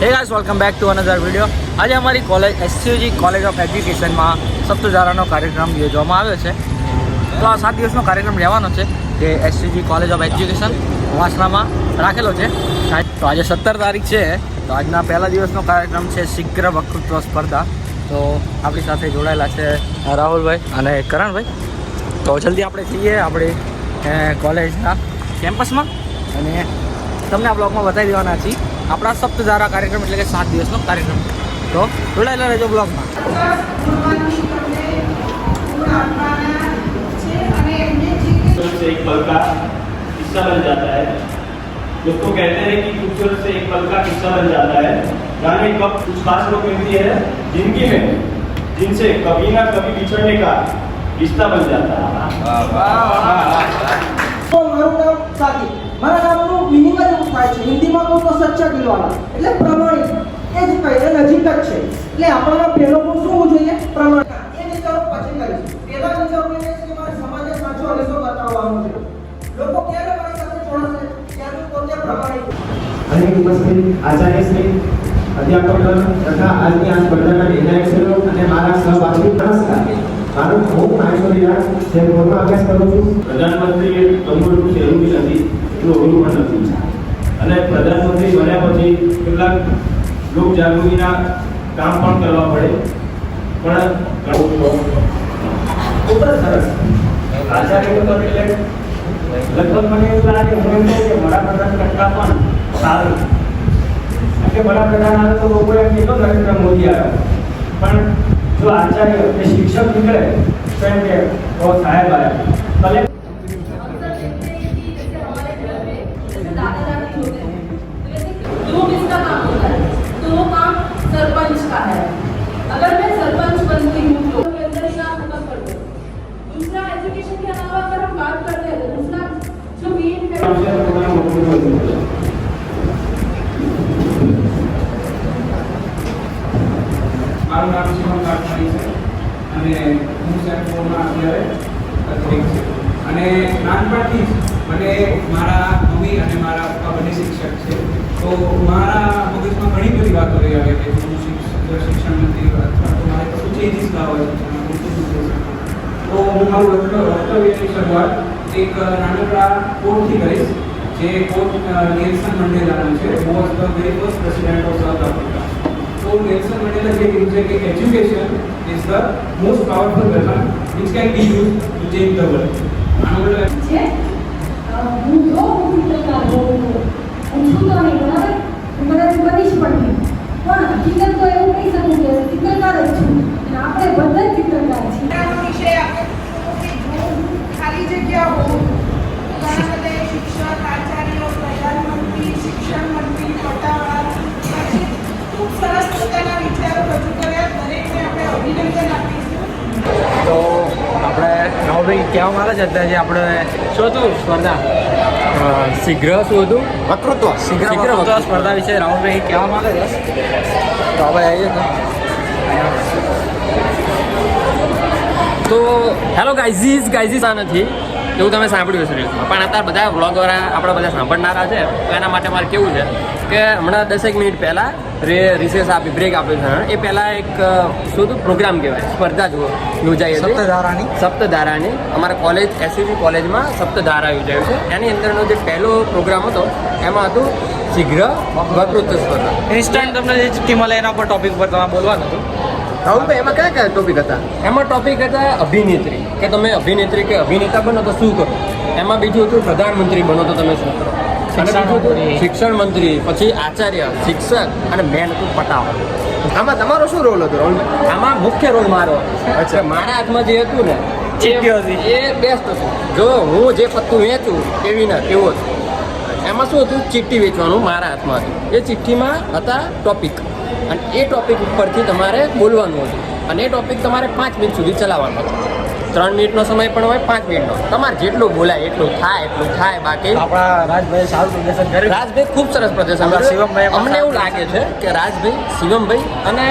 Hey guys welcome back to another video. आज हमारी college SCG college of education में सप्तधाराનો કાર્યક્રમ યોજવામાં આવ્યો છે। તો આ 7 દિવસનો કાર્યક્રમ રહેવાનો છે જે એસસીજી કॉलेज ऑफ एज्युकेशन વાસણામાં રાખેલો છે। તો આજે 17 તારીખ છે। તો આજના પહેલા દિવસનો કાર્યક્રમ છે શીઘ્ર વક્તૃત્વ સ્પર્ધા। તો આપણી સાથે જોડાયેલા છે રાહુલભાઈ અને કરણભાઈ। તો જલ્દી આપણે જઈએ આપણી કોલેજના કેમ્પસમાં અને તમને આ બ્લોગમાં બતાવી દેવાના છીએ આપણા સપ્તધારા કાર્યક્રમ એટલે કે 7 દિવસનો કાર્યક્રમ। તો જોડાયેલા રહેજો બ્લોગમાં। एक पल का हिस्सा बन जाता है। दोस्तों कहते हैं कि खूबसूरत से एक पल का हिस्सा बन जाता है। यानी कब कुछ खास लोग मिलती है जिंदगी में जिनसे कभी ना कभी बिछड़ने का रिश्ता बन जाता है। મારું નામ સાકી। મારા નામનું મિનિંગ જ એવું થાય છે હિન્દીમાં કહું તો સચ્ચા દિલવાળા એટલે પ્રમાણિક એ જ કહે નજીક જ છે। એટલે આપણામાં પહેલો ગુણ શું હોવું જોઈએ? પ્રમાણિક। એ વિચારો પછી કરીશ। પહેલા વિચારો એ છે કે મારે સમાજને સાચો રસ્તો બતાવવાનો છે। લોકો ક્યારે મારી સાથે જોડાશે ત્યારે પોતે પ્રમાણિક। અનેક ઉપસ્થિત આચાર્યશ્રી, અધ્યાપકગણ તથા આજની આ સ્પર્ધાના નિર્ણાયકશ્રીઓ અને મારા સહભાગી નમસ્કાર। મારું હું માહેશ્વરીરાજ જે બોર્ડમાં અભ્યાસ કરું છું। પ્રધાનમંત્રી એ કમોડું છે એવું બી નથી, એટલું ઓલું પણ નથી। અને પ્રધાનમંત્રી બન્યા પછી કેટલાક લોક જાગૃતિના કામ પણ કરવા પડે પણ ખૂબ જ સરસ આચાર્ય તો એટલે લગભગ મને એવું લાગે હું એમ કહું કે વડાપ્રધાન કરતાં પણ સારું કે વડાપ્રધાન આવે તો લોકો એમ કીધો નરેન્દ્ર મોદી આવ્યો પણ જો આચાર્ય કે શિક્ષક નીકળે તો એમ કે બહુ સાહેબ આવ્યા ભલે जो किसका काम होता है तो वो काम सरपंच का है। अगर मैं सरपंच बनती हूँ तो के अंदर क्या खत्म कर दो। दूसरा एजुकेशन के अलावा अगर हम बात करते हैं तो दूसरा जो मेन है મારું નામ શિવમ કાઠમાણી છે અને હું સેન્ટરમાં અત્યારે તકલીફ છે અને નાનપણથી જ મને મારા મમ્મી અને મારા પપ્પા બંને શિક્ષક છે તો મારા મગજમાં ઘણી બધી વાતો રહી આવે કે હું શિક્ષણ મંત્રી અથવા તો મારે કશું ચેન્જીસ લાવવા છે તો હું મારું વક્તવ્યની શરૂઆત એક નાનકડા કોટથી કરીશ જે કોટ નેલ્સન મંડેલાનો છે was the very first president of south Africa. So Nelson Mandela said that education is the most powerful weapon which can be used to change the world. છે હું જો હું ચિત્રકાર હોઉં હું છું તો નહીં બરાબર હું કદાચ બનીશ પણ નહીં પણ હકીકત તો એવું કહી શકું કે ચિત્રકાર જ છું અને આપણે બધા જ ચિત્રકાર છીએ। વિષય આપણે જો ખાલી જગ્યા હો ઘણા બધા શિક્ષક આચાર્યો પ્રધાનમંત્રી શિક્ષણ મંત્રી પટાવાળા ખૂબ સરસ પોતાના વિચારો રજૂ કર્યા દરેકને આપણે અભિનંદન આપીશું। તો આપણે રાહુલભાઈ કહેવા માંગે છે અત્યારે જે આપણે શું હતું સ્પર્ધા શીઘ્ર શું હતું શીઘ્ર વક્તૃત્વ સ્પર્ધા વિશે રાહુલભાઈ કહેવા માંગે છે। તો આપણે આવીએ તો હેલો ગાઈઝીસ આ નથી એવું તમે સાંભળ્યું હશે પણ અત્યારે બધા વ્લોગવાળા આપણે બધા સાંભળનારા છે તો એના માટે મારે કેવું છે કે હમણાં 10 મિનિટ પહેલાં રિસેસ આપી બ્રેક આપ્યો છે એ પહેલાં એક શું હતું પ્રોગ્રામ કહેવાય સ્પર્ધા યોજાઈ હતી સપ્તધારાની અમારા કોલેજ એસસીજી કોલેજમાં સપ્તધારા યોજાયું છે એની અંદરનો જે પહેલો પ્રોગ્રામ હતો એમાં હતું શીઘ્ર વક્તૃત્વ સ્પર્ધા। ઇન્સ્ટન્ટ તમને જે ચિઠ્ઠી મળે એના પર ટોપિક પર તમારે બોલવાનું હતું। રાહુલભાઈ એમાં કયા ટોપિક હતા? એમાં ટોપિક હતા અભિનેત્રી કે તમે અભિનેત્રી કે અભિનેતા બનો તો શું કરો। એમાં બીજું હતું પ્રધાનમંત્રી બનો તો તમે શું કરો। શિક્ષણ મંત્રી, પછી આચાર્ય, શિક્ષક અને મેન હતું પટાવ। આમાં તમારો શું રોલ હતો રાહુલભાઈ? આમાં મુખ્ય રોલ મારો અચ્છા મારા હાથમાં જે હતું ને એ બેસ્ટ હતું। જો હું જે પત્તું વેચું એવી ના એવું હતું। એમાં શું હતું ચિઠ્ઠી વેચવાનું મારા હાથમાં હતું। એ ચિઠ્ઠીમાં હતા ટોપિક અને એ ટોપિક ઉપરથી તમારે બોલવાનું હતું અને એ ટોપિક તમારે 5 મિનિટ સુધી ચલાવવાનો હતો। 3 મિનિટનો સમય પણ હોય 5 મિનિટનો તમારે જેટલું બોલાય એટલું થાય બાકી આપણા રાજભાઈ સારું પ્રદર્શન કર્યું। રાજભાઈ ખૂબ સરસ પ્રદર્શન કર્યું। અમને એવું લાગે છે કે રાજભાઈ શિવમભાઈ અને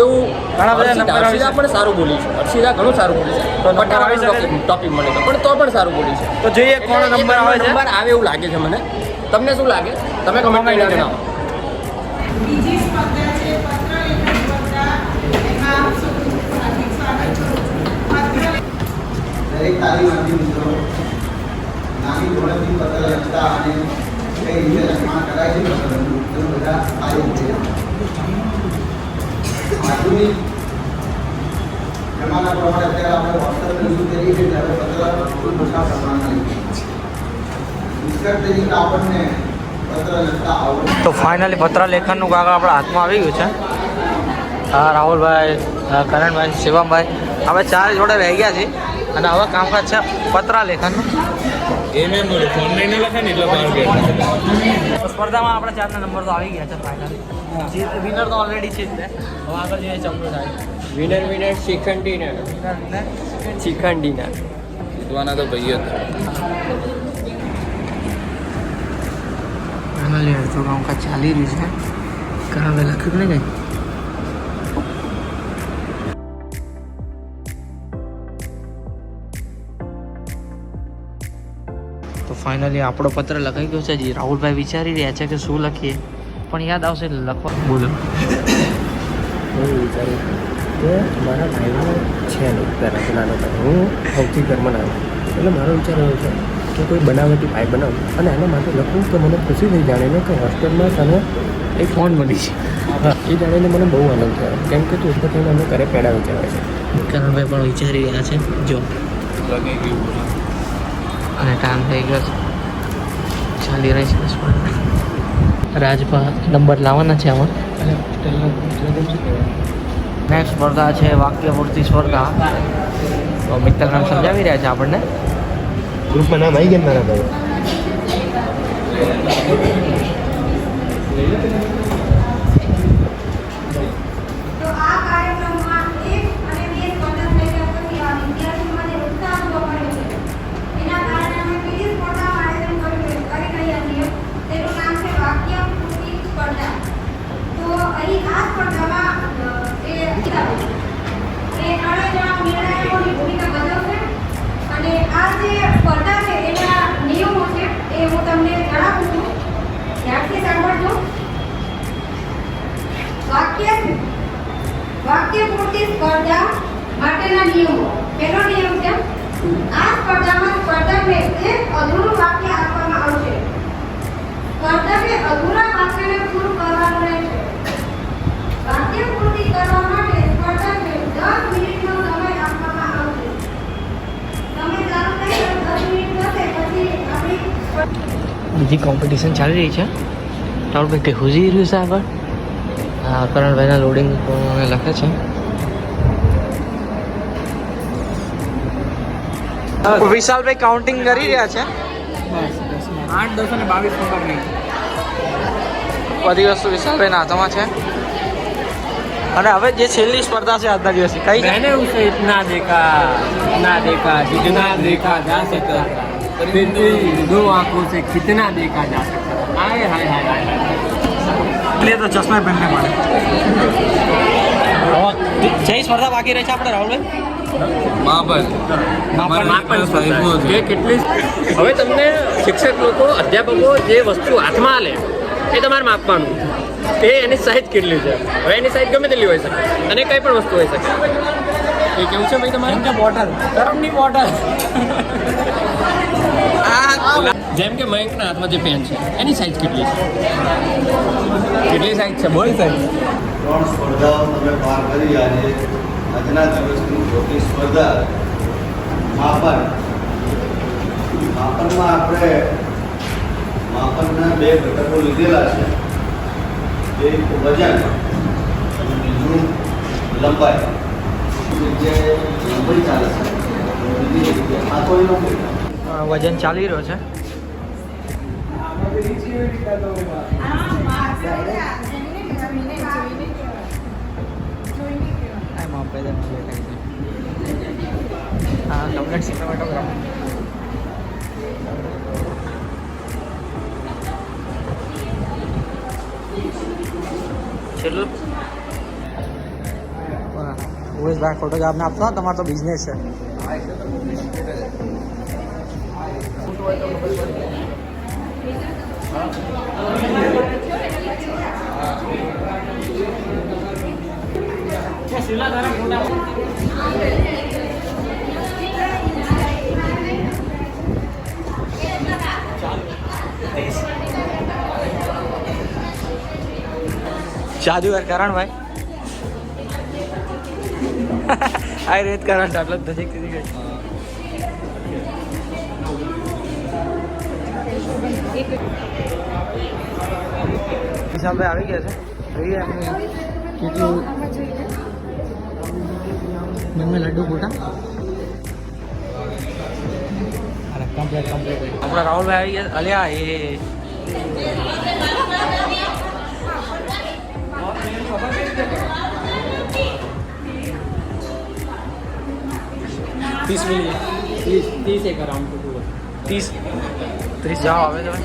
એવું ઘણા બધા હર્ષિદા પણ સારું બોલી છે। હર્ષિદા ઘણું સારું બોલી છે ટોપિક મળે પણ તો પણ સારું બોલી છે। તો જોઈએ કોણ નંબર આવે એવું લાગે છે મને। તમને શું લાગે? તમે કમેન્ટ કરીને જણાવો। બીજી હતા અને કઈ રીતે નિર્માણ કરાય છે એ બધા કાર્યો છે. આધુનિક જમાના પ્રમાણે અત્યારે આપણે વોટ્સએપ યુઝ કરીએ છીએ ત્યારે પત્ર ખૂબ મોટા પ્રમાણમાં લખીએ છીએ. નિષ્કર્ષ તરીકે આપણને પત્ર લખતા આવડે. તો ફાઇનલી પત્ર લેખનનું કાગળ આપણા હાથમાં આવી ગયું છે. હા, રાહુલભાઈ, કરણભાઈ, શિવમભાઈ, આપણે ચાર જોડે રહી ગયા છીએ અને હવે કામકાજ છે પત્ર લેખનનું. સ્પર્ધામાં આપણે ચારના નંબર તો આવી ગયા છે ફાઇનલી. વિનર તો ઓલરેડી છે જ ને. હવે આગળ જઈએ ચમડો થાય. વિનર શિખંડીના જીતવાના તો ભાઈ જ. ફાઇનલી અડધું કામકાજ ચાલી રહ્યું છે. કારણ કે લખ્યું ને કંઈ. તો ફાઇનલી આપણો પત્ર લખાઈ ગયો છે. જી રાહુલભાઈ વિચારી રહ્યા છે કે શું લખીએ, પણ યાદ આવશે એટલે લખવા. બોલો. હું વિચારું કે મારા ભાઈનો છે નહીં પહેલાંથી નાનો ભાઈ, હું સૌથી ઘરમાં નાનો, એટલે મારો વિચાર એવો છે કે કોઈ બનાવટી ભાઈ બનાવું અને એના માટે લખું તો મને ખુશી થઈ જાણીને કે હોસ્ટેલમાં તને એક ફોન મળી છે. હા, એ જાણીને મને બહુ આનંદ થયો, કેમ કે તું એટલે થઈને અમે ઘરે પેડા વિચારે છે. કરણભાઈ પણ વિચારી રહ્યા છે. જો અને ટાઈમ થઈ ગયો છે. ચાલી રહી છે સ્પર્ધા. રાજભા નંબર લાવવાના છે આમાં. નેક્સ્ટ સ્પર્ધા છે વાક્ય પૂર્તિ સ્પર્ધા. તો મિત્તલ નામ સમજાવી રહ્યા છે આપણને. ગ્રુપમાં નામ આવી ગયા મારા ભાઈ. તો આ કાર્યક્રમમાં 1 અને 2 સ્પર્ધા થઈ હતી. આ વિદ્યાર્થીઓમાં જે ઉત્સાહ જોવા મળ્યો છે એના કારણે અમે બીજી સ્પર્ધાનું આયોજન કરી રહ્યા છીએ. તેનું નામ છે વાક્ય પૂર્તિ સ્પર્ધા. તો અહીં આ સ્પર્ધામાં જે કિતાબો એ 3 જણા નિર્ણાયકોની ભૂમિકા ભજવશે અને આ જે સ્પર્ધા છે એના નિયમો છે એ હું તમને જણાવું છું. ધ્યાનથી સાંભળજો. વાક્ય પૂર્તિ સ્પર્ધા માટેના નિયમો. પહેલો નિયમ છે આ સ્પર્ધામાં સ્પર્ધકને એક અધૂરું વાક્ય આપવામાં આવશે. સ્પર્ધકે અધૂરા વાક્યને પૂરું કરવાનું રહેશે. વાક્ય પૂર્તિ કરવા માટે સ્પર્ધકને 10 મિનિટનો સમય આપવામાં આવશે. સમય ચાલુ થાય તો 10 મિનિટ થશે પછી આપણી બીજી કોમ્પિટિશન ચાલી રહી છે. રાહુલભાઈ કે હુજી રહ્યું છે આગળ. હા, કરણભાઈના લોડિંગ પ્રમાણે લખે છે. વિશાલભાઈ કાઉન્ટિંગ કરી રહ્યા છે. 8, 10 અને 22 નંબર નહીં. બધી વસ્તુ વિશાલભાઈના હાથમાં છે. અને હવે જે છેલ્લી સ્પર્ધા છે આજના દિવસની કઈ છે? मैंने उसे इतना देखा जितना देखा जा सकता था, फिर भी 2 आंखों से कितना देखा जा सकता था. हाय हाय हाय हाय. એટલે તો ચશ્મા પહેરને મળે. જઈ સ્પર્ધા બાકી રહી છે આપણે રાહુલભાઈ. માપન સ્પર્ધા કે કેટલી. હવે તમને શિક્ષક લોકો અધ્યાપકો જે વસ્તુ હાથમાં લે એ તમારે માપવાનું. એ એની સાઈઝ કેટલી છે. હવે એની સાઈઝ ગમે તેટલી હોઈ શકે અને કંઈ પણ વસ્તુ હોઈ શકે. એ કેવું છે ભાઈ તમારે? બોટલ, ગરમની બોટલ. જેમ કે મયંકના હાથમાં જે પેન છે એની સાઈઝ કેટલી છે? કેટલી સાઈઝ છે? બોલ સાઈઝ. 3 સ્પર્ધાઓ તમે પાર કરી. આજે આજના દિવસની ચોથી સ્પર્ધા માપનમાં આપણે માપનના 2 ઘટકો લીધેલા છે. એક વજન અને બીજું લંબાઈ. જે લંબાઈ ચાલે છે બીજી જગ્યાએ હાથોની લંબાઈ. વજન ચાલી રહ્યો છે. હા, કમ્પ્લેટ સિનેમેટોગ્રાફ. છેલ્લું ઉમેશભાઈ ફોટોગ્રાફ ને આપશો. તમારો તો બિઝનેસ છે. જાદુગર કરણભાઈ આ રેત કરણ આટલો નજીક થઈ ગઈ હિસાબે આવી ગયા છે જોઈએ આપણે કેટલું મને લડ્ડુ ગોટા કમ્પ્લીટ આપણા રાહુલભાઈ આવી ગયા અલ્યા એ 30 મિનિટ 30 એક અરાઉન્ડ તો પૂરો 30 જાઓ આવે તમે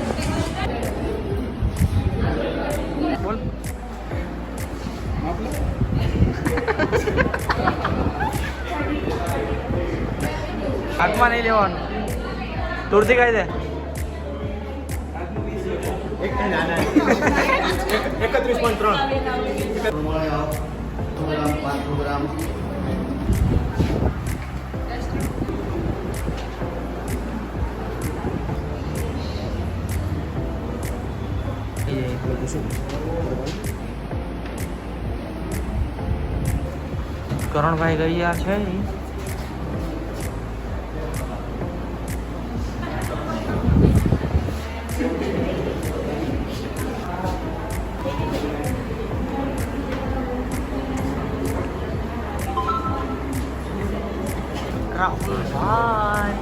બોલ હાથમાં નહીં લેવાનું દૂરથી કહી દે 31.3 કરણભાઈ ગયા છે રાહુલભાઈ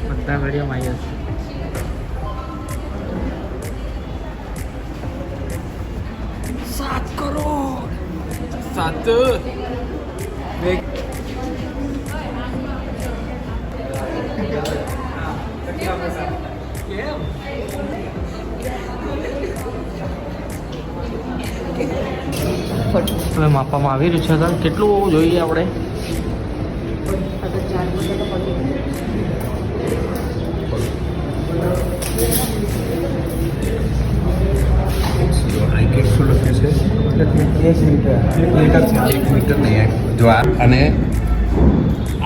બધા વિડીયોમાં આવ્યા છે 7 કરોડ 7 હવે માપવામાં આવી રહ્યું છે કેટલું જોઈએ આપણે કેટલું લખ્યું છે 1 મીટર નહીં જો અને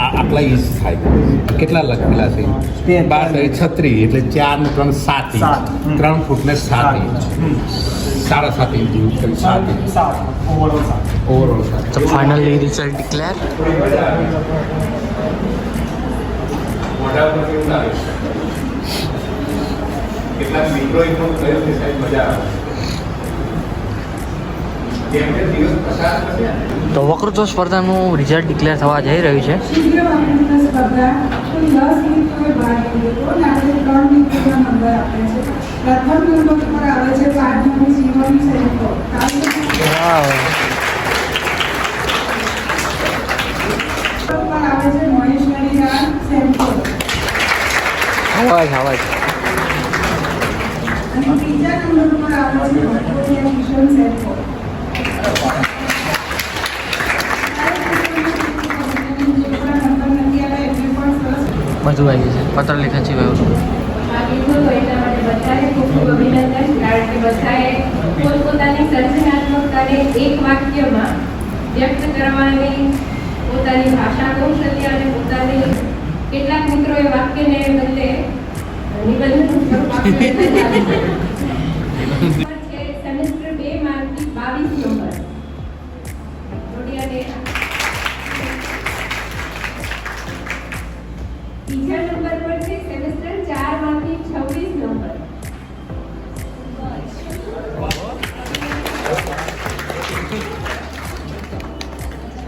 આટલા ઇંચ થાય કેટલા લખેલા છે 12 36 એટલે 4 ને 3 7 ઇંચ 3 ફૂટ ને 7 ઇંચ 7.5 ઇંચ જેવું 7 ઇંચ ઓવરઓલ તો ફાઇનલી રિઝલ્ટ ડિક્લેર કેટલાક મિત્રો એકદમ કયો કે સાહેબ મજા આવે જેમ કે દિવસ પસાર થશે તો વક્તૃત્વ સ્પર્ધાનું રિઝલ્ટ ડિક્લેર થવા જઈ રહ્યું છે શીઘ્ર વાપરતા સ્પર્ધા કુલ 10 મિનિટોએ ભાગ લીધો અને આપણે 3 મિનિટના નંબર આપે છે પ્રથમ નંબર પર આવે છે પાટણની શિવની સૈનિકો પર આવે છે મહેશ્વરી રામ સૈનિકો અવાજ અને ત્રીજા નંબર પર આવે છે ભટકોડિયા કિશન સૈનિકો બધું આવી છે પત્ર લેખન છે વ્યવસ્થિત કારણ કે બધાએ પોતપોતાની સર્જનાત્મકતાને એક વાક્યમાં વ્યક્ત કરવાની પોતાની ભાષા કૌશલ્ય અને પોતાની કેટલાક મિત્રોએ વાક્યને બદલે નિબંધનું સ્વરૂપ આપ્યું છે સેમેસ્ટર 2 માંથી 22 નંબર ત્રીજા નંબર પર છે સેમેસ્ટર 4 માંથી 26 નંબર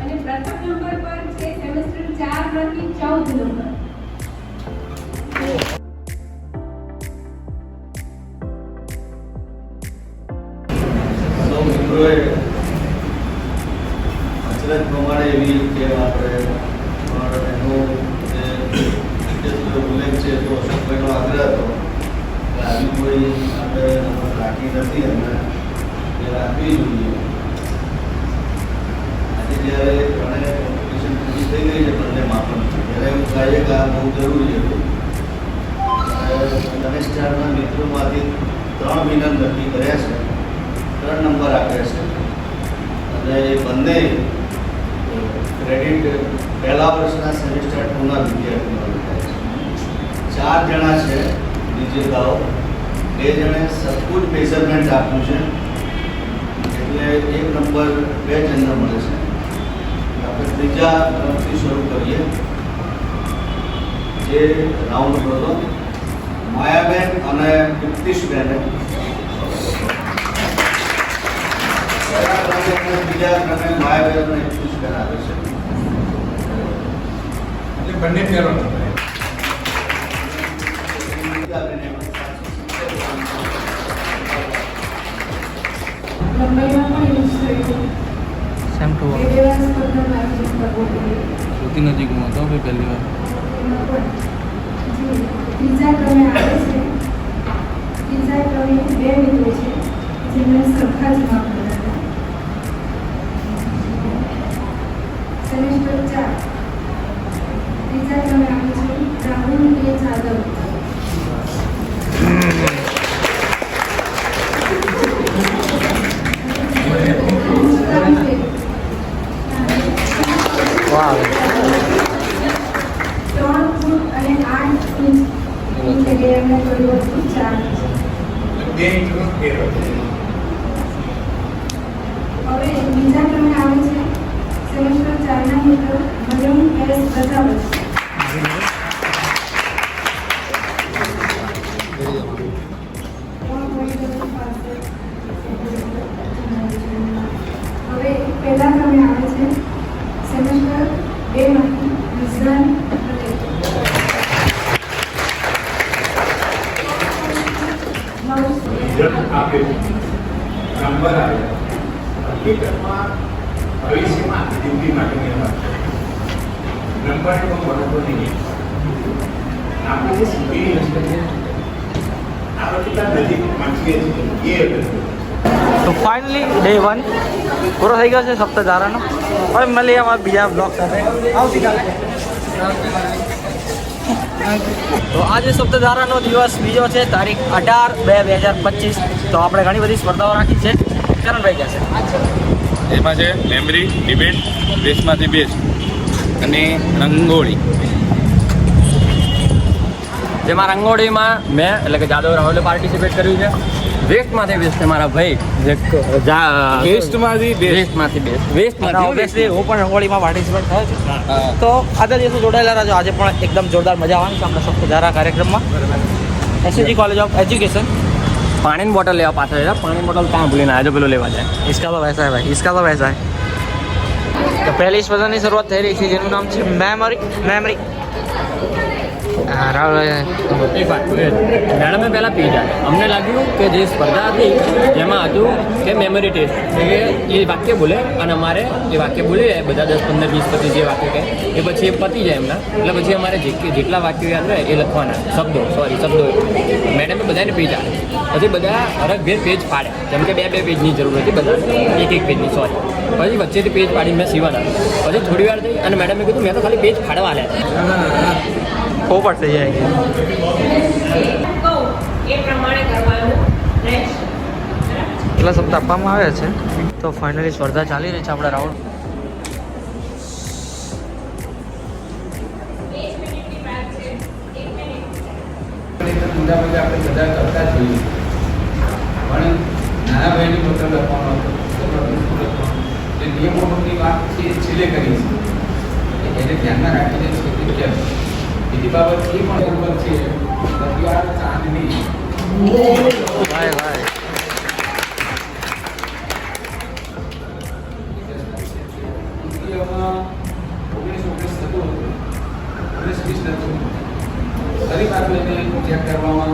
અને પ્રથમ નંબર પર છે સેમેસ્ટર 4 માંથી 14 નંબર મિત્રોએ અચરજ પ્રમાણે એવી કે આપણે એનો ઉલ્લેખ છે તો અશોકભાઈનો આગ્રહ હતો કે આવી કોઈ આપણે રાખી નથી અને એ રાખવી જોઈએ આજે જ્યારે ત્રણે કોમ્પિટિશન પૂરી થઈ ગઈ છે બંને માપન ત્યારે એવું થાય કે આ બહુ જરૂરી હતું ગણેશ ચારના મિત્રોમાંથી 3 વિનર નક્કી કર્યા છે 3 નંબર આપ્યા છે અને એ બંને ક્રેડિટ પહેલા વર્ષના સેમિસ્ટર 2ના વિદ્યાર્થીઓને થાય છે. 4 જણા છે વિજેતાઓ, 2 જણે સરખું જ મેઝરમેન્ટ આપ્યું છે એટલે 1 નંબર 2 જણને મળે છે. આપણે ત્રીજા ક્રમથી શરૂ કરીએ. જે રાઉન્ડ હતો માયાબેન અને યુક્તિશબેને બીજા ક્રમે માયાબેન અને યુક્તિશબેન આવે છે. એટલે બંને ફેરો લંબાઈમાં પણ યુઝ થયું. સેમ ટુ બે વાર સ્પર્ધાનું આયોજન કરવું જોઈએ. સૌથી નજીકમાં હતો કે પહેલી વાર ત્રીજા ક્રમે આવે છે. ત્રીજા ક્રમે 2 મિત્રો છે જેમને સરખા જ માર્ક મળ્યા. સેમેસ્ટર 4 ત્રીજા ક્રમે આવે છે રાહુલ કે જાદવ. વાહ 3 ફૂટ અને 8 ઇંચ જગ્યાએ એમને કર્યું હતું 4 ઇંચ. 2 ઇંચનો ફેર હતો. હવે બીજા ક્રમે આવે છે સેમેસ્ટર 4ના મિત્ર મરિયમ એસ પ્રજાપતિ. હવે પહેલા ક્રમે આવે છે સેમેસ્ટર 2માંથી રિઝવાન પટેલ. રિઝલ્ટ આપ્યું, નંબર આવ્યા. હકીકતમાં ભવિષ્યમાં જિંદગી માટેની વાત છે. નંબરને કોઈ મળતો નહીં. આપણે જે શીખી છીએ આપણે કેટલા નજીક પહોંચીએ છીએ એ હતું. તો ફાઇનલી ડે 1 પૂરો થઈ ગયો છે સપ્તધારાનો. હવે મળીએ અમારા બીજા બ્લોગ સાથે આવતીકાલે. તો આજે સપ્તધારાનો દિવસ બીજો છે, તારીખ 18/2/2025. તો આપણે ઘણી બધી સ્પર્ધાઓ રાખી છે. કરણભાઈ કહે છે એમાં છે મેમરી, ડિબેટ, બેસ્ટમાંથી બેસ્ટ અને રંગોળી. જેમાં રંગોળીમાં મેં એટલે કે જાદવ રાહુલે પાર્ટિસિપેટ કર્યું છે. વેસ્ટમાંથી બેસ્ટ છે મારા ભાઈ બેસ્ટમાંથી બેસ્ટ ઓબ્વિયસલી હું પણ રંગોળીમાં પાર્ટિસિપેટ થયો છું. તો આગળ દિવસો જોડાયેલા રહેજો. આજે પણ એકદમ જોરદાર મજા આવવાની છે આપણા સપ્તધારા કાર્યક્રમમાં. એસયુજી કોલેજ ઓફ એજ્યુકેશન. પાણીની બોટલ લેવા પાછળ છે. પાણીની બોટલ કાં ભૂલીને આજે પેલો લેવા જાય. इसका तो वैसा है भाई, इसका तो वैसा है. तो पहली स्पर्धाની શરૂઆત થઈ રહી છે જેનું નામ છે મેમરી. રાहुल મેડમે પહેલાં પી જાય. અમને લાગ્યું કે જે સ્પર્ધા હતી જેમાં હતું કે મેમરી ટેસ્ટ, એટલે કે એ વાક્ય બોલે અને અમારે એ વાક્ય બોલીએ બધા 10, 15, 20 પછી જે વાક્ય કહે એ પછી એ પતી જાય એમના. એટલે પછી અમારે જેટલા વાક્યો યાદ રહે એ લખવાના. શબ્દો મેડમે બધાને પી જાય. પછી બધા અરગભેર પેજ પાડ્યા. જેમ કે 2 પેજની જરૂર હતી બધા, 1 પેજની પછી વચ્ચેથી પેજ પાડીને મેં સીવાના. પછી થોડી વાર થઈ અને મેડમે કીધું મેં તો ખાલી પેજ ફાડવા લ્યા. પોપટ થઈ જાય એ પ્રમાણે કરવાનું રહેશે. એટલા શબ્દ આપવામાં આવે છે. તો ફાઇનલી સ્પર્ધા ચાલી રહી છે આપણા રાહુલ. મોટા ભાગે આપણે બધા કરતા જ હોઈએ, પણ નાના ભાઈની પોતે લખવાનો હતો, જે નિયમોની વાત છે એ છેલ્લે કરી છે, એને ધ્યાનમાં રાખીને છે કેમ બીજી બાબત એ પણ બરોબર છે. રવિવાર ચાંદની ભાઈ તૃતીયમાં 1919 થતું હતું, 1920 થતું. ફરી પાછું એને ચેક કરવામાં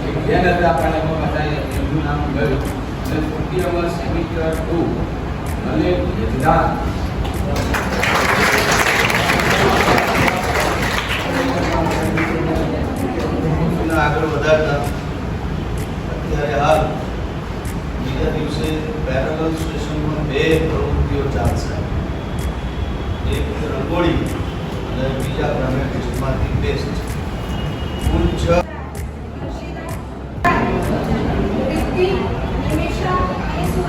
એક બેન હતા આપણને એમાં બતાવી એમનું નામ ગયું અને તૃતીયમાં સેમિસ્ટર 2 અને વિધાન આગળ વધારતા અત્યારે હાલ બીજા દિવસે પેરેલલ સ્ટેશનમાં 2 પ્રવૃત્તિઓ ચાલશે. એક રંગોળી અને બીજા ક્રમે ટેસ્ટમાંથી બેસ્ટ. કુલ 6 નિમિષા અને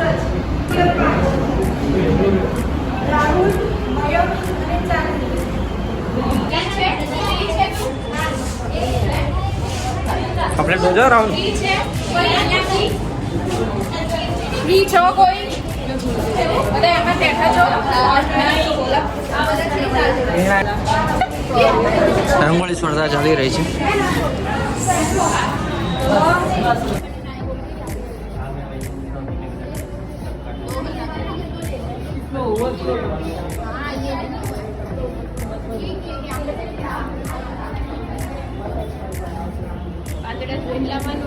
આવજો રાહુલ. फ्री છે કોઈ અહીંયાથી ફ્રી છો કોઈ બધા એમાં બેઠા છો બોલો આ બધા રંગોળી સ્પર્ધા ચાલી રહી છે.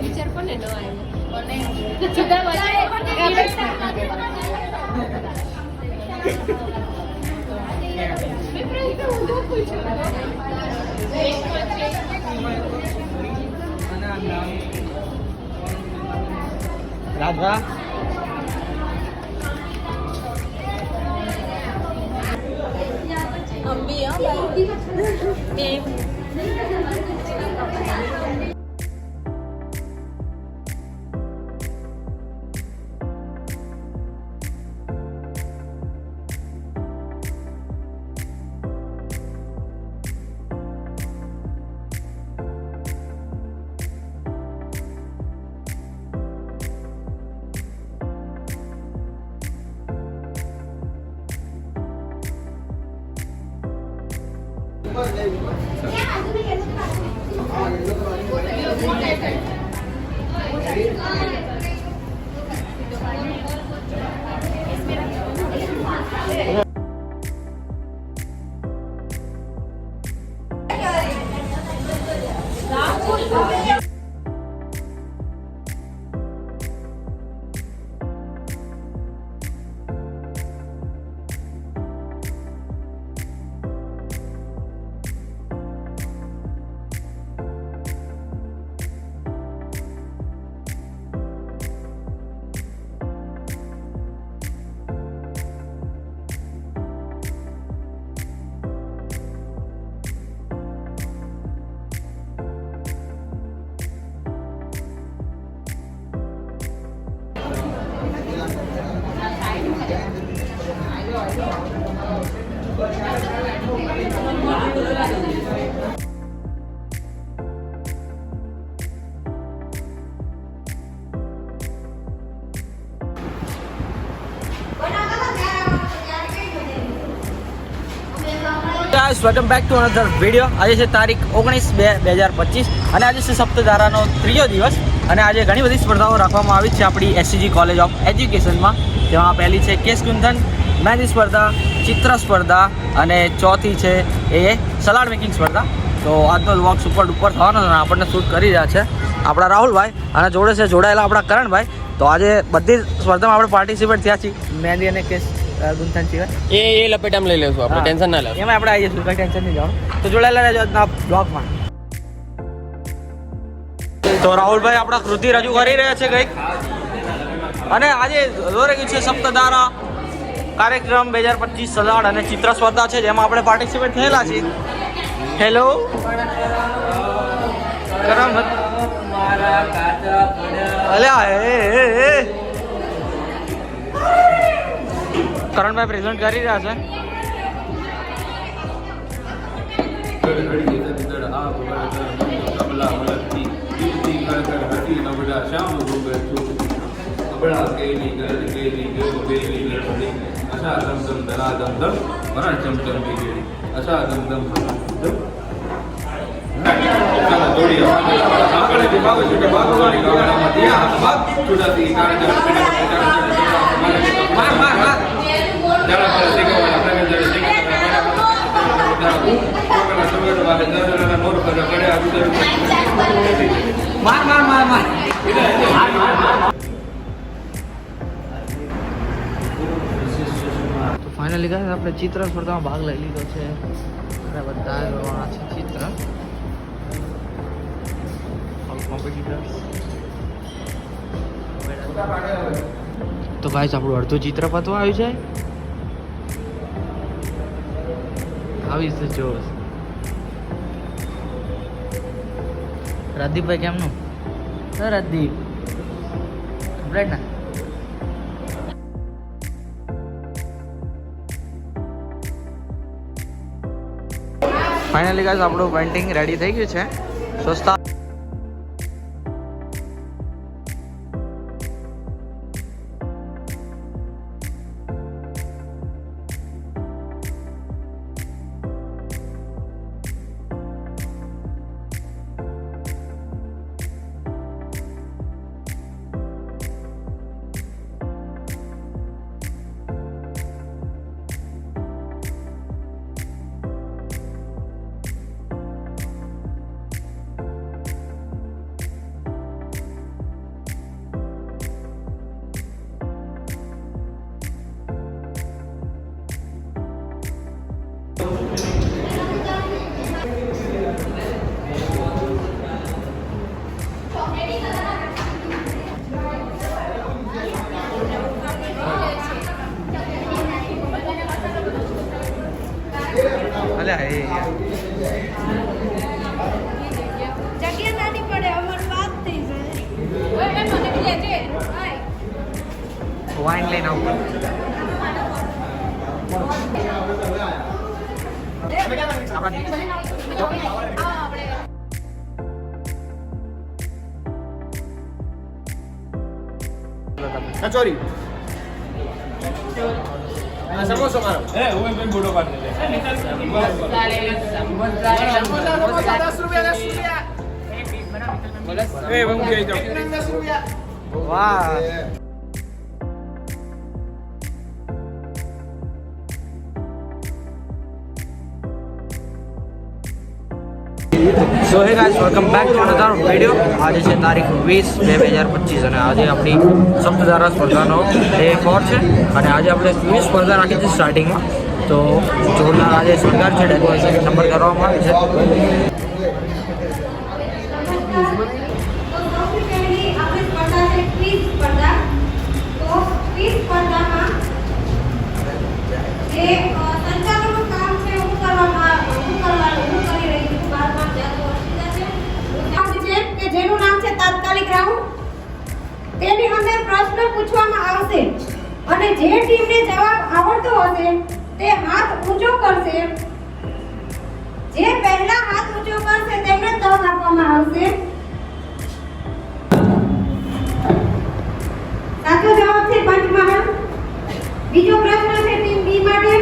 વિચાર કોને ન Radha welcome back to another video. આજે છે તારીખ 19/2/2025 અને આજે છે સપ્તધારાનો ત્રીજો દિવસ અને આજે ઘણી બધી સ્પર્ધાઓ રાખવામાં આવી છે આપણી એસસીજી કોલેજ ઓફ એજ્યુકેશનમાં. જેમાં પહેલી છે કેસ ગુંથન, મહેંદી સ્પર્ધા, ચિત્ર સ્પર્ધા અને ચોથી છે એ સલાડ મેકિંગ સ્પર્ધા. તો આજનો વ્લોગ સુપર ડુપર થવાનો અને આપણને શૂટ કરી રહ્યા છે આપણા રાહુલભાઈ અને જોડે છે જોડાયેલા આપણા કરણભાઈ. તો આજે બધી સ્પર્ધામાં આપણે પાર્ટિસિપેટ થયા છીએ. મહેંદી અને કેસ ગુંથન સિવાય એ લપેટામાં લઈ લેશું આપણે, ટેન્શન ના લેવું. એમાં આપણે આવી જઈશું, કંઈ ટેન્શન નહીં જવાનું. તો જોડાયેલા રહેજો આજના બ્લોગમાં. તો રાહુલભાઈ આપણા કૃતિ રજૂ કરી રહ્યા છે કંઈક અને આજે દોરે ગયું છે સપ્તધારા કાર્યક્રમ 2025 સલાડ અને ચિત્ર સ્પર્ધા છે જેમાં આપણે પાર્ટિસિપેટ થયેલા છીએ. હેલો કરમ અલ્યા એ કરણભાઈ પ્રેઝન્ટ કરી રહ્યા છે. તો ફાઇનલી ગાઈસ આપણે ચિત્ર સ્પર્ધામાં ભાગ લઈ લીધો છે અને બધા દોરવાના છે ચિત્ર. તો ગાઈસ આપણું અડધું ચિત્ર પતવા આવ્યું છે. આવી છે જોશ. રાજદીપભાઈ કેમનું? રાજદીપ કમ્પ્લેટ ના? ફાઇનલી ગાઈસ આપણું પેઇન્ટિંગ રેડી થઈ ગયું છે. સ્વચ્છતા જગ્યા નાની પડે અમારી વાત થઈ જાય વાઇન લઈને આવું કચોરી સમોસો મારો હું ભાઈ બોડો પાડ દે વાહ so hey guys welcome back to another video. આજે છે તારીખ 20/2/2025 અને આજે આપણી સપ્તધારા સ્પર્ધાનો ડે 4 છે અને આજે આપણે 20 સ્પર્ધા રાખી છે સ્ટાર્ટિંગમાં. તો જોરદાર આજે શણગાર છે, ડેકોરેશન નંબર કરવામાં આવે છે. સૌથી પહેલી આપણી સ્પર્ધા છે ક્વિઝ સ્પર્ધા. તો ક્વિઝ સ્પર્ધામાં જે સંચાલકનું કામ છે હું કરી રહી છું. બારમાં જાતો છે કે જેનું નામ છે તાત્કાલિક રાઉન્ડ. તેની અંદર પ્રશ્ન પૂછવામાં આવશે અને જે ટીમને જવાબ આવડતો હશે તે હાથ ઊંચો કરશે. જે પહેલા હાથ ઊંચો કરશે તેમને તક આપવામાં આવશે. સાચો જવાબ છે પંચમહાલ. બીજો પ્રશ્ન છે ટીમ બી માટે.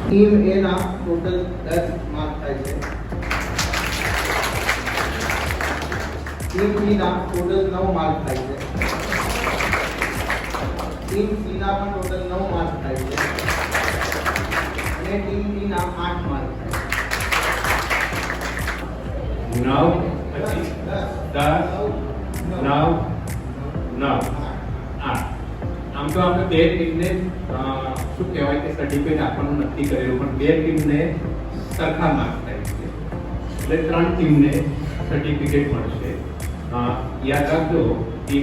ટીમ એ ના ટોટલ 10 માર્ક થાય છે. ટીમ બી ના ટોટલ 9 માર્ક થાય છે. ટીમ સી ના પણ ટોટલ 9 માર્ક થાય છે અને ટીમ ડી ના 8 માર્ક થાય છે. 9 પછી 10 9 આમ તો આપણે બે ટીમને શું કહેવાય કે સર્ટિફિકેટ આપવાનું નક્કી કરેલું, પણ બે ટીમને સરખા માર્ક થાય છે એટલે 3 ટીમને સર્ટિફિકેટ મળશે. યાદ રાખજો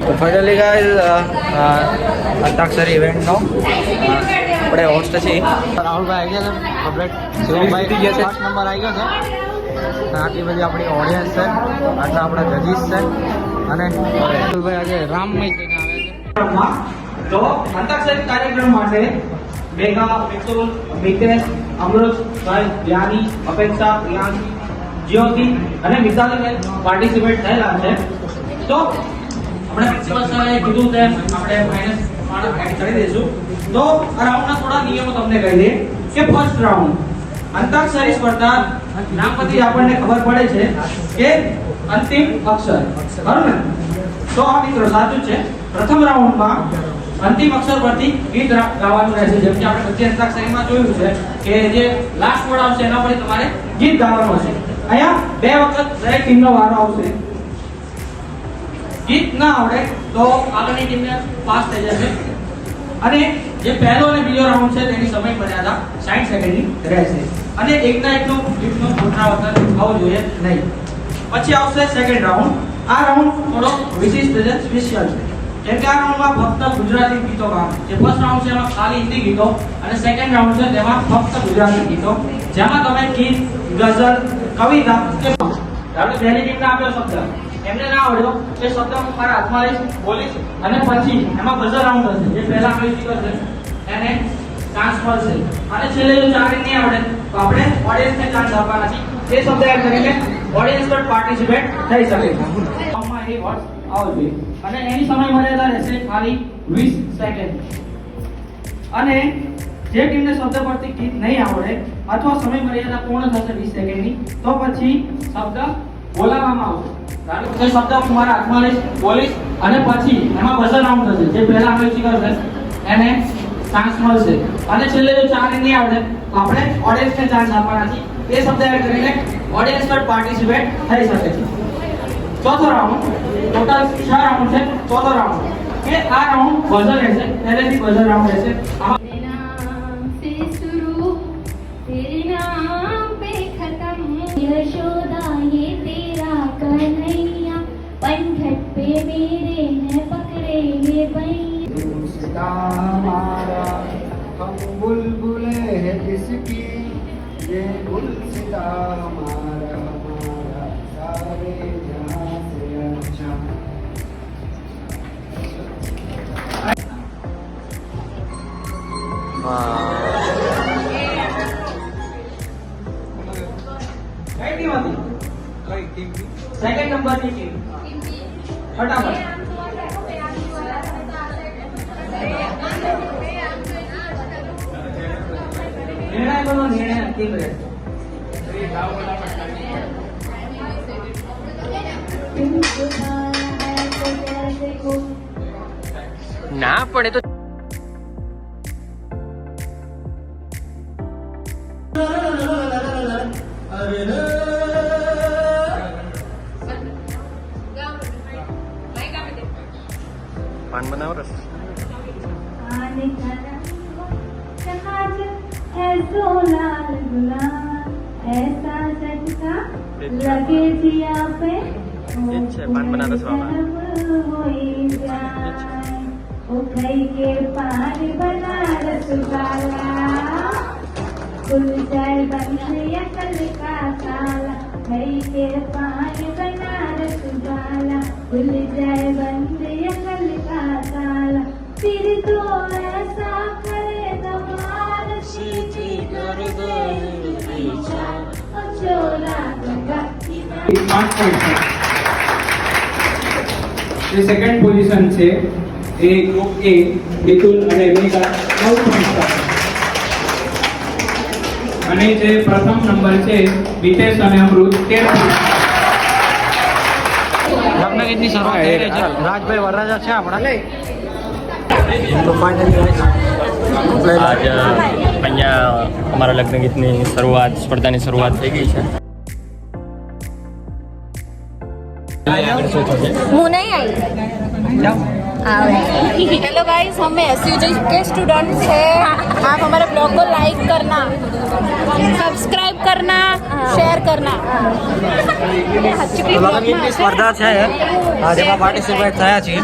તો ફાઇનલી ગાઈસ અંતાક્ષરી ઇવેન્ટનો આપણે હોસ્ટ છે રાહુલભાઈ આવી ગયા છે, કમ્પ્લીટ શિવમભાઈ ગયા છે, 8 નંબર આવી ગયો છે. આટલી બધી આપણી ઓડિયન્સ છે, આટલા આપણા જજીસ છે અને રાહુલભાઈ આજે રામમય થઈને આવે છે. તો અંતાક્ષરી કાર્યક્રમ માટે મેઘા, મિતુલ, મિતેશ, અમૃત, જ્ઞાની, અપેક્ષા, પ્રિયાંશી, જ્યોતિ અને મિતાલી પાર્ટિસિપેટ થયેલા છે. તો આપણે પ્રિન્સિપલ સરે કીધું તેમ આપણે માઈનસ એડ કરી દઈશું. તો આ રાઉન્ડના થોડા નિયમો તમને કહી દઈએ કે ફર્સ્ટ રાઉન્ડ અંતાક્ષરી સ્પર્ધા નામ પરથી આપણને ખબર પડે છે કે અંતિમ અક્ષર, બરાબર ને? તો આ મિત્રો સાચું છે. પ્રથમ રાઉન્ડમાં અંતિમ અક્ષર પરથી ગીત ગાવાનું રહેશે. જેમ કે આપણે બધી અંતાક્ષરીમાં જોયું છે કે જે લાસ્ટ વર્ડ આવશે એના પરથી તમારે ગીત ગાવાનું હશે. અહીંયા બે વખત દરેક ટીમનો વારો આવશે. ગીત ના આવડે તો આગળની ટીમને પાસ થઈ જશે અને જે પહેલો અને બીજો રાઉન્ડ છે તેની સમય મર્યાદા 60 સેકન્ડની રહેશે અને એકના એકનું ગીતનું પુનરાવર્તન થવું જોઈએ નહીં. પછી આવશે સેકન્ડ રાઉન્ડ. આ રાઉન્ડ થોડો વિશિષ્ટ છે, સ્પેશિયલ છે. કેમ કે આ રાઉન્ડમાં ફક્ત ગુજરાતી ગીતો ગાવાનું. જે ફર્સ્ટ રાઉન્ડ છે એમાં ખાલી હિન્દી ગીતો અને સેકન્ડ રાઉન્ડ છે તેમાં ફક્ત ગુજરાતી ગીતો, જેમાં તમે ગીત, ગઝલ, કવિતા કે આપણે પહેલી ટીમને આપ્યો શબ્દ, એમને ના આવડ્યો એ શબ્દ હું મારા હાથમાં લઈશ, બોલીશ અને પછી એમાં બઝર રાઉન્ડ હશે. જે પહેલા આપણી સ્પીકર છે એને ચાન્સ મળશે અને છેલ્લે જો ચારે નહીં આવડે તો આપણે ઓડિયન્સને ચાન્સ આપવાના છે. તે શબ્દ એડ કરીને ઓડિયન્સ પર પાર્ટિસિપેટ થઈ શકે છે. આમાં એ વર્ડ આવશે અને એની સમય મર્યાદા રહેશે ખાલી 20 સેકન્ડ. અને જે ટીમને શબ્દ પરથી ગીત નહીં આવડે અથવા સમય મર્યાદા પૂર્ણ થશે 20 સેકન્ડની તો પછી શબ્દ બોલાવવામાં આવશે. જે શબ્દ હું મારા હાથમાં લઈશ, બોલીશ અને પછી એમાં બઝર રાઉન્ડ થશે. જે પહેલા આપણે સ્પીકર છે એને ચાન્સ મળશે અને છેલ્લે જો ચાર નહીં આવડે તો આપણે ઓડિયન્સને ચાન્સ આપવાના છે. તે શબ્દ એડ કરીને ઓડિયન્સ પર પાર્ટિસિપેટ થઈ શકે છે. ચોથો રાઉન્ડ, ટોટલ 6 રાઉન્ડ છે. ચોથો રાઉન્ડ કે આ રાઉન્ડ બઝર રહેશે, પહેલેથી બઝર રાઉન્ડ રહેશે. तेरे नाम पे खत्म यशोदा ये तेरा कन्हैया पंखट पे मेरे हैं पकड़े ये भैया हमारा हम बुलबुले हैं किसकी ये गुलसिता हमारा हमारा सारे जहां से अच्छा સેકન્ડ નંબરની ટીમ ફટાફટ નિર્ણય બનો નિર્ણય ટીમ રહે ના પડે તો પાન બનાવો રસ लगे जिया पे पान बनारस वाला उखई के पान बनारस वाला खुल जाए बंद अकल का ताला खई के पान बनारस वाला खुल जाए बंद अकल का ताला फिर तो ऐसा करे दमार सीधी कर दे पीछा चोला गंगा 5 પોઈન્ટ છે જે સેકન્ડ પોઝિશન છે એ ગ્રુપ એ મિતુલ અને મેઘા 9 પોઈન્ટ પર અને જે પ્રથમ નંબર છે વિતેશ અને અમૃત 13 પોઈન્ટ લગ્નગીતની શરૂઆત થઈ રહી છે રાજભાઈ વરરાજા છે આપણા તો આજ અહીંયા અમારા લગ્ન ગીતની શરૂઆત સ્પર્ધાની શરૂઆત થઈ ગઈ છે હું नहीं आई हेलो गाइस हमें एसयूजी के स्टूडेंट्स हैं आप हमारे ब्लॉग को लाइक करना सब्सक्राइब करना शेयर करना લગ્ન ગીતની સ્પર્ધા છે જેમાં પાર્ટિસિપેટ થયા છીએ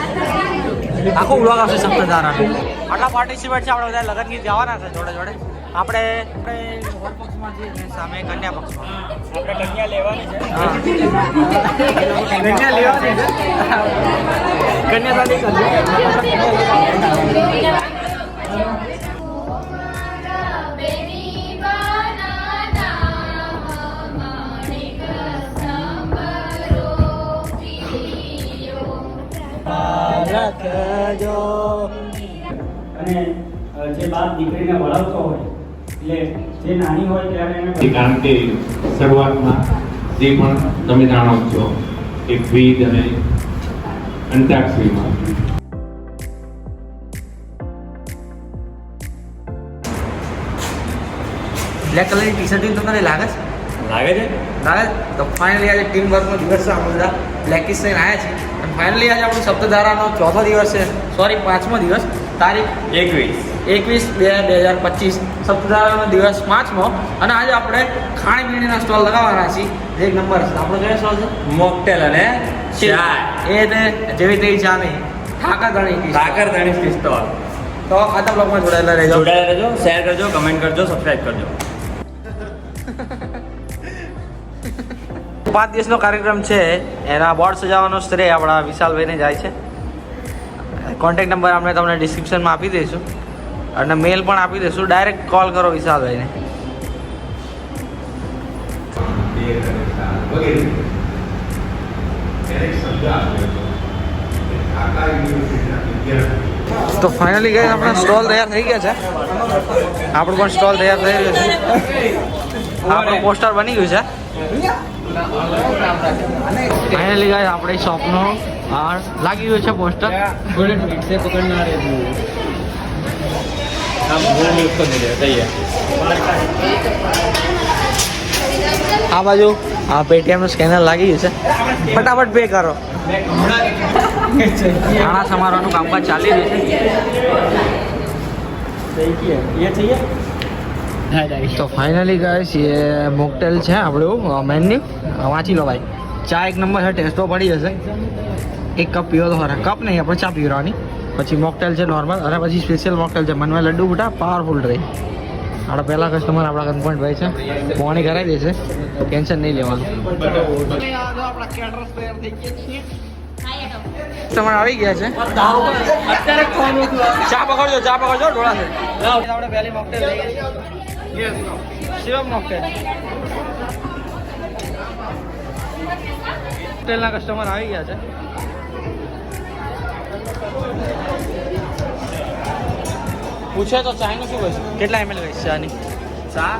આખો વ્લોગ આવશે સપ્તધારાનો આટલા પાર્ટિસિપેટ છે આપણે બધા લગ્ન ગીત ગાવાના છે જોડે જોડે આપણે વર પક્ષમાં છીએ અને સામે કન્યા પક્ષમાં આપણે કન્યા લેવાની છે કન્યા લેવાની છે કન્યા શાદી કરવી અને જે બાપ દીકરીને વળાવતો હોય એટલે જે નાની હોય ત્યારે એને કારણ કે શરૂઆતમાં જે પણ તમે જાણો છો કે ક્વિઝ અને અંતાક્ષરીમાં બ્લેક કલરની ટી શર્ટ તમને લાગે છે લાગે તો ફાઇનલી આજે ટીમ વર્કનો દિવસ છે આપણે બધા બ્લેકિસ થઈને આવ્યા છીએ અને ફાઇનલી આજે આપણું સપ્તધારાનો ચોથો દિવસ છે સોરી 5મો દિવસ તારીખ 21/2/2025 સપ્તધારાનો દિવસ 5મો અને આજે આપણે ખાણીપીણીના સ્ટોલ લગાવવાના છીએ એક નંબર છે આપણો કયો સ્ટોલ છે મોકટેલ અને ચા એ ને જેવી તેવી ચા નહીં ઠાકર ધણી સ્ટોલ તો આતા બ્લોગમાં જોડાયેલા રહેજો શેર કરજો કમેન્ટ કરજો સબસ્ક્રાઇબ કરજો 5 દિવસનો કાર્યક્રમ છે એના બોર્ડ સજાવવાનો શ્રેય આપણા વિશાલભાઈને જાય છે કોન્ટેક્ટ નંબર આપણે તમને ડિસ્ક્રિપ્શનમાં આપી દઈશું અને મેલ પણ આપી દઈશું ડાયરેક્ટ કોલ કરો વિશાલભાઈને તો ફાઇનલી ગઈ આપણા સ્ટોલ તૈયાર થઈ ગયા છે આપણું પણ સ્ટોલ તૈયાર થઈ રહ્યો છે આપણું પોસ્ટર બની ગયું છે ફાઇનલી ગાઈસ આપણી શોપનો લાગી ગયું છે પોસ્ટર આ બાજુ આ પેટીએમનું સ્કેનર લાગી ગયું છે ફટાફટ પે કરો નાણાં સમારોહનું કામકાજ ચાલી રહ્યું છે તો ફાઇનલી ગાઈસ ये મોકટેલ છે આપણું મેન્યુ વાંચી લો ભાઈ ચા એક નંબર છે ટેસ્ટો પડી જશે એક કપ પીવો તો ખરા કપ નહીં આપણે ચા પીવવાની પછી મોકટેલ છે નોર્મલ અને પછી સ્પેશિયલ મોકટેલ છે મનવા લડ્ડુ બટા પાવરફુલ રહે આપણા પહેલા કસ્ટમર આપણા ગનપોઈન્ટ ભાઈ છે પોણી કરાવી દેશે ટેન્શન નહીં લેવાનું કસ્ટમર આવી ગયા છે ચા પકડજો ઢોળા છે આપણે પહેલી મોકટેલ લઈ શિવમ મોકટેલ મોકટેલના કસ્ટમર આવી ગયા છે પૂછે તો ચાયનું શું કહીશ કેટલા ml કહીશ ચાની ચા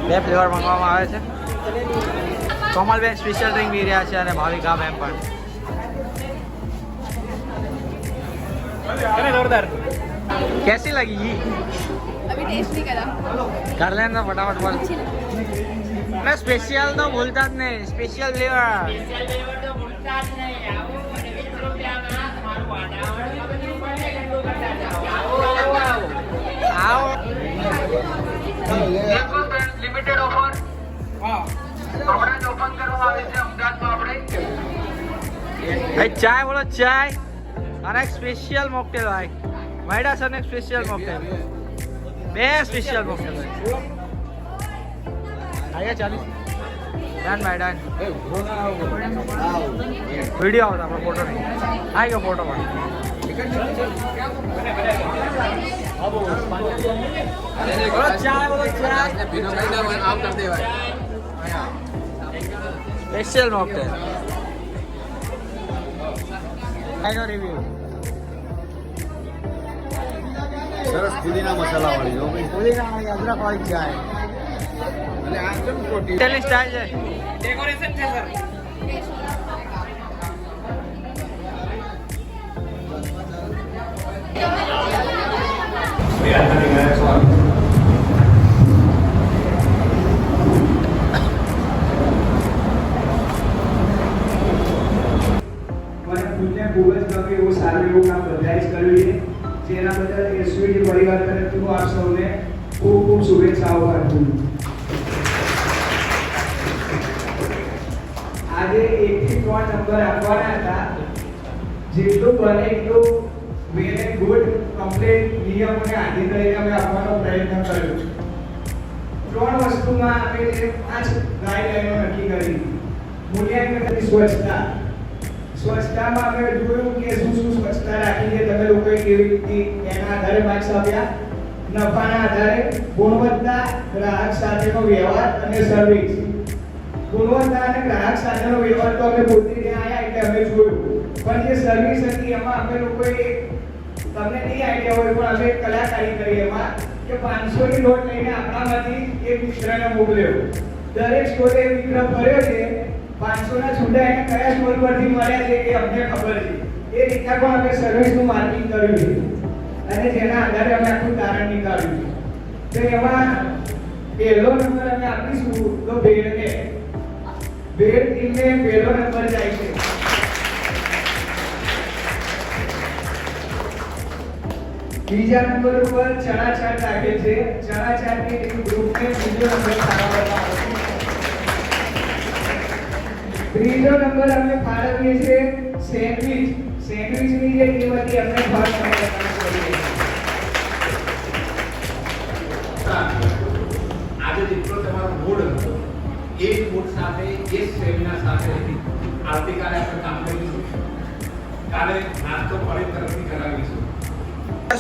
બે ફ્લેવર મંગાવવામાં આવે છે કોમલબેન સ્પેશિયલ ડ્રિંક પી રહ્યા છે અને ભાવિકા મેમ પણ जोरदार कैसी लगी अभी टेस्ट नहीं करा कर लेना फटाफट बोल मैं स्पेशल तो बोलता જ નહીં स्पेशल फ्लेवर तो बोलता જ નહીં આવો અને 20 રૂપિયામાં તમારું વાડાવડ આવો લિમિટેડ ઓફર હા હમણાં જ ઓપન કરવામાં આવી છે અમદાવાદમાં આપણે ચાય બોલો ચાય અને એક સ્પેશિયલ મોકટેલ ભાઈ માયડા સર એક સ્પેશિયલ મોકટેલ બે સ્પેશિયલ મોકટેલ ભાઈ આયા 40 ડન ભાઈ ડન વિડિયો આવતા આપણો ફોટો નહીં આ ગયો ફોટો પણ સ્પેશિયલ મોકટેલ આઈનો રિવ્યુ સરસ પુદીના મસાલા વાળી જો પુદીના વાળી અદરક વાળી ચાય અને આ કેમ પ્રોટીન હોટેલ સ્ટાઇલ છે ડેકોરેશન છે સર ખૂબ જ ગમે એવું સારું એવું કામ બધાએ જ કર્યું છે જેના બદલ એસવીડી પરિવાર તરફથી હું આપ સૌને ખૂબ ખૂબ શુભેચ્છાઓ પાઠવું છું. આજે 1 થી 3 નંબર આપવાના હતા જેટલું બને એટલું વેલ એન્ડ ગુડ કમ્પ્લીટ નિયમોને આધીન કરીને અમે આપવાનો પ્રયત્ન કર્યો છે. 3 વસ્તુમાં અમે જે 5 ગાઈડલાઈનો નક્કી કરી મૂલ્યાંકન સ્વચ્છતા સ્વચ્છતામાં અમે જોયું કે શું સ્વચ્છતા રાખી છે તમે લોકોએ કેવી રીતે એના આધારે માર્ક્સ આપ્યા નફાના આધારે ગુણવત્તા ગ્રાહક સાથેનો વ્યવહાર અને સર્વિસ ગુણવત્તા અને ગ્રાહક સાથેનો વ્યવહાર તો અમે પોતે ત્યાં આવ્યા એટલે અમે જોયું પણ જે સર્વિસ હતી એમાં અમે લોકોએ તમને નહીં આઈડિયા હોય પણ અમે કલાકારી કરી એમાં કે 500 ની નોટ લઈને આપણામાંથી એક મિત્રને મોકલ્યો દરેક સ્ટોરે વિક્રમ કર્યો છે 500 ના છૂટા એને કયા સ્ટોર પરથી મળ્યા છે એ અમને ખબર છે એ રીતના પણ અમે સર્વિસનું માર્કેટિંગ કર્યું છે અને જેના આધારે અમે આખું તારણ નીકાળ્યું છે તો એમાં પહેલો નંબર અમે આપીશું તો ભેળને ભેળ ટીમને પહેલો નંબર જાય છે બીજા નંબર ઉપર ચણા ચાટ રાખે છે ચણા ચાટની ટીમ ગ્રુપને બીજો નંબર ફાળવવામાં આવે છે ત્રીજો નંબર અમે ફાળવીએ છીએ સેન્ડવિચની જે ટીમ હતી અમને ફર્સ્ટ નંબર કરીએ આજે જેટલો તમારો મૂડ હતો એ જ મૂડ સાથે એ જ સેમિનાર સાથે આવતીકાલે આપણે કામ કરીશું કાલે નાસ્તો ફરી તરફથી કરાવીશું.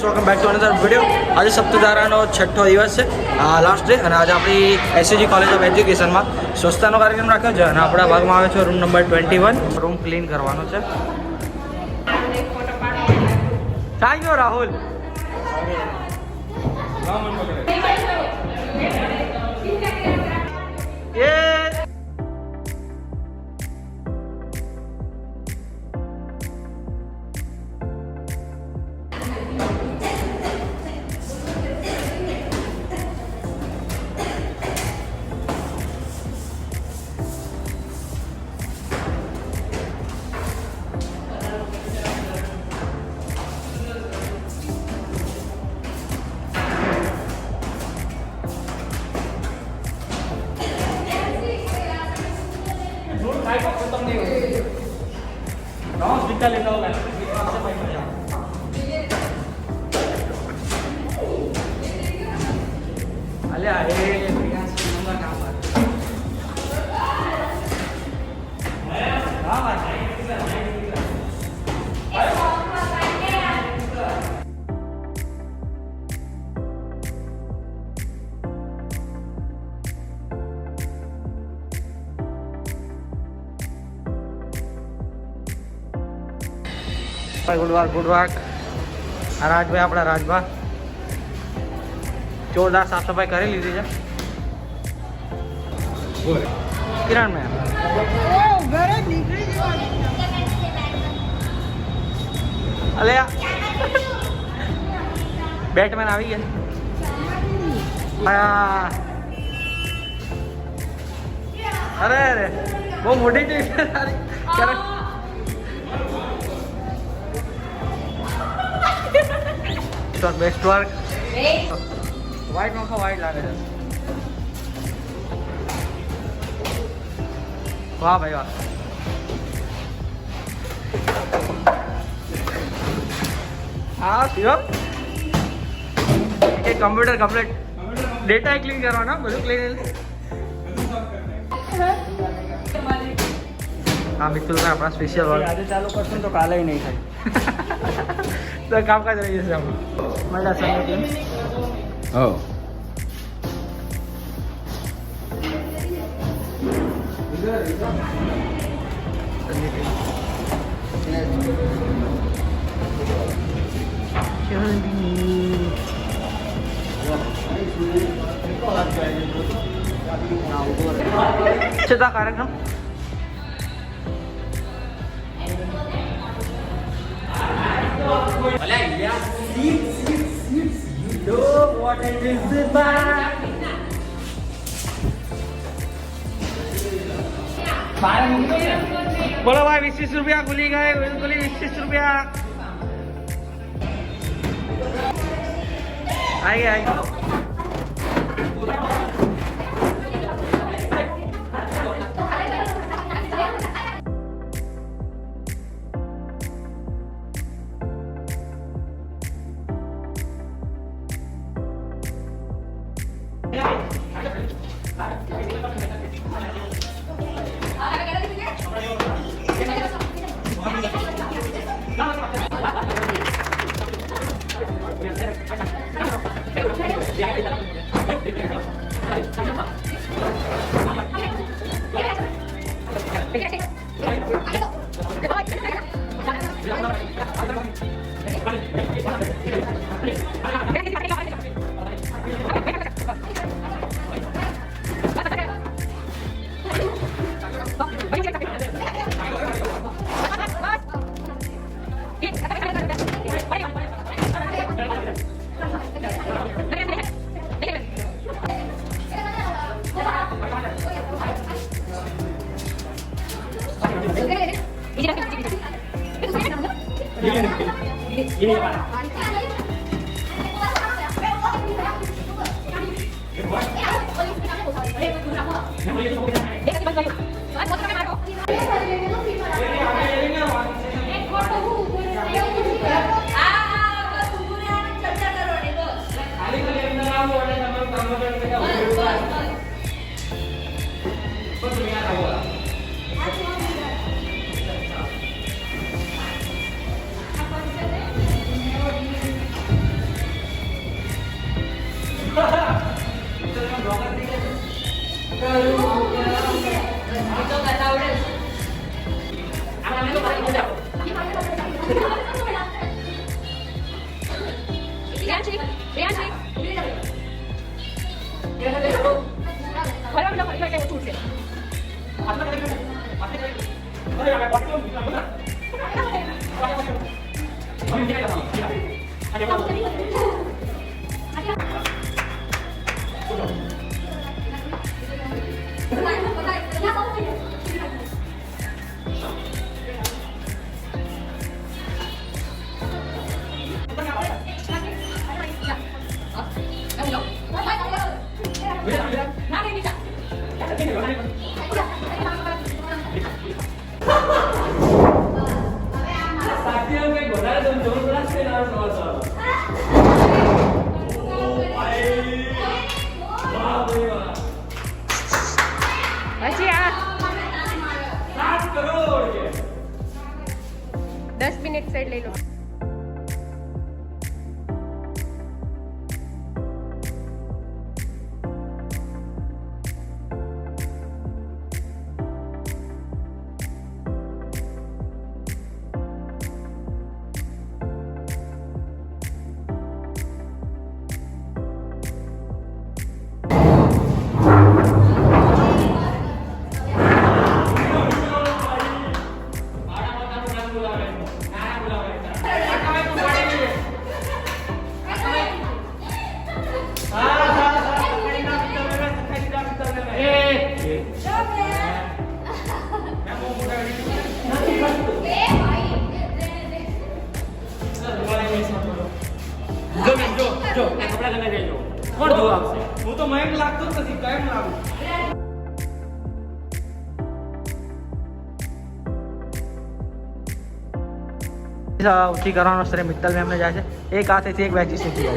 Welcome back to another video. આજે સપ્તધારાનો 6થો દિવસ છે લાસ્ટ ડે અને આજે આપણી એસસીજી કોલેજ ઓફ એજ્યુકેશનમાં સ્વચ્છતાનો કાર્યક્રમ રાખ્યો છે અને આપણા ભાગમાં આવે છે રૂમ નંબર 21 રૂમ ક્લીન કરવાનો છે. Thank you Rahul. અલ્યા એ પ્રિયાંશ નંબર કામ વાત ગુડ વર્ક આ રાજભાઈ આપણા રાજભા જોરદાર સાફ સફાઈ કરી લીધી છે કિરણ મેમ ઘરે નીકળી જવાનું અલે બેટમેન આવી ગયા અરે અરે બહુ મોટી છે તારી બેસ્ટ વર્ક વ્હાઈટ નોખો વ્હાઈટ લાગે છે વાહ ભાઈ વાહ હા શિવમ એ કમ્પ્યુટર કમ્પ્લીટ ડેટા ક્લીન કરવાના બધું ક્લીન હા મિત્રોને આપણા સ્પેશિયલ વર્ક આજે ચાલુ કરશું તો કાલે નહીં થાય તો કામકાજ રહી જશે આપણું મજા સંજય ટીમ હો છતાં કાર્યક્રમ બોલો ભાઈ 20 રૂપિયા ખુલી ગए ખુલી 20 રૂપિયા આઈ 10 મિનિટ સાઈડ લઈ લો. હું તો મયંક લાગતો જ નથી, કેમ લાગુ? ઊંચી કરવાનો શ્રેય મિત્તલ મેમને જાય છે. એક હાથેથી એક વેચી શીખી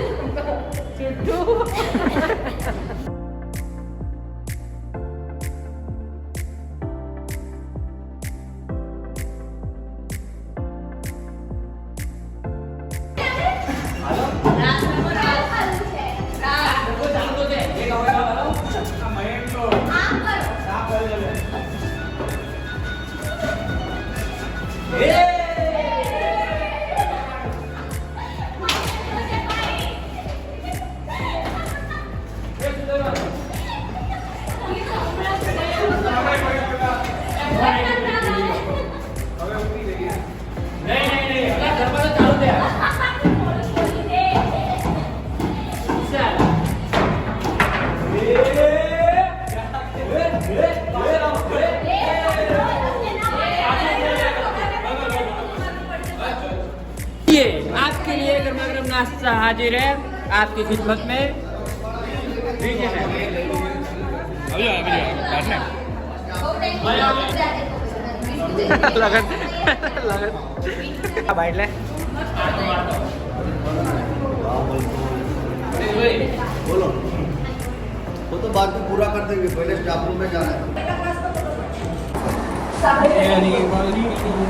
आपके लिए गर्मा गर्म नाश्ता हाजिर है आपकी खिदमत में. बाइट ले बोलो वो तो बाद में पूरा कर देंगे, पहले स्टाफ रूम में जाना है.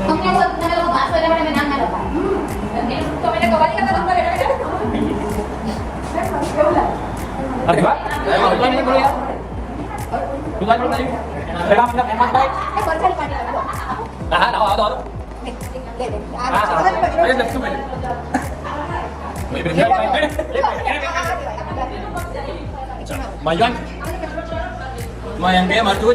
हमने सब मैंने लोग बात कर रहे हैं, मैंने नाम ना रखा तो मैंने कवाली का नाम लगा अरे वाह नहीं बोलो यार बुला लो नहीं लगा अपना मेहमान भाई बर्गर पानी लगा हां आओ आओ ले ले अरे लग तो मैं बैठ Mayan dia maju